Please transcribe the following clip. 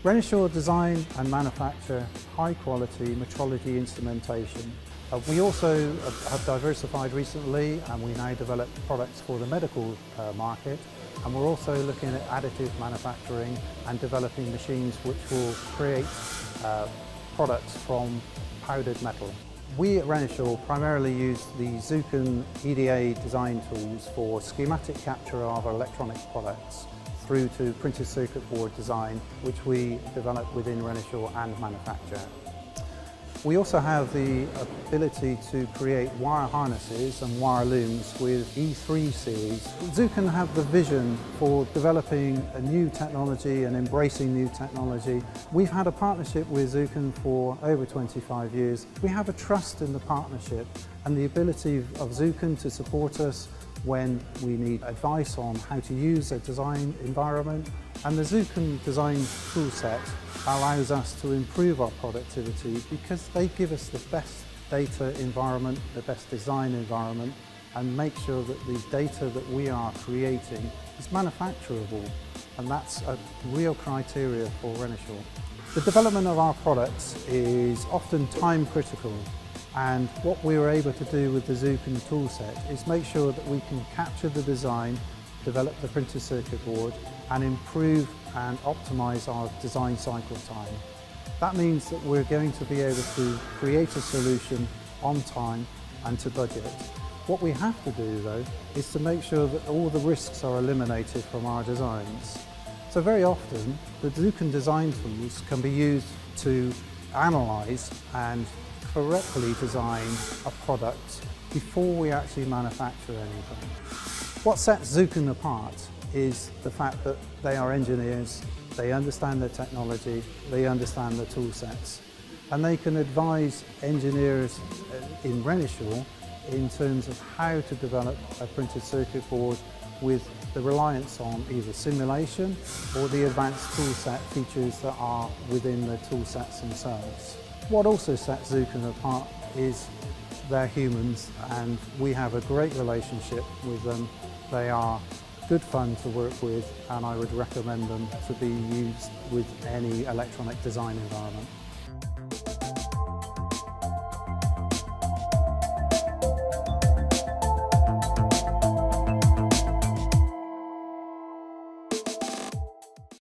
Renishaw design and manufacture high-quality metrology instrumentation. We also have diversified recently, and we now develop products for the medical market, and we're also looking at additive manufacturing and developing machines which will create products from powdered metal. We at Renishaw primarily use the Zuken EDA design tools for schematic capture of our electronic products through to printed circuit board design, which we develop within Renishaw and manufacture. We also have the ability to create wire harnesses and wire looms with E3 series. Zuken have the vision for developing a new technology and embracing new technology. We've had a partnership with Zuken for over 25 years. We have a trust in the partnership and the ability of Zuken to support us when we need advice on how to use a design environment. And the Zuken design toolset allows us to improve our productivity because they give us the best data environment, the best design environment, and make sure that the data that we are creating is manufacturable. And that's a real criteria for Renishaw. The development of our products is often time critical. And what we were able to do with the Zuken toolset is make sure that we can capture the design, develop the printed circuit board, and improve and optimize our design cycle time. That means that we're going to be able to create a solution on time and to budget. What we have to do though is to make sure that all the risks are eliminated from our designs. So very often the Zuken design tools can be used to analyze and correctly design a product before we actually manufacture anything. What sets Zuken apart is the fact that they are engineers, they understand the technology, they understand the tool sets, and they can advise engineers in Renishaw in terms of how to develop a printed circuit board with the reliance on either simulation or the advanced toolset features that are within the tool sets themselves. What also sets Zuken apart is they're humans, and we have a great relationship with them. They are good fun to work with, and I would recommend them to be used with any electronic design environment.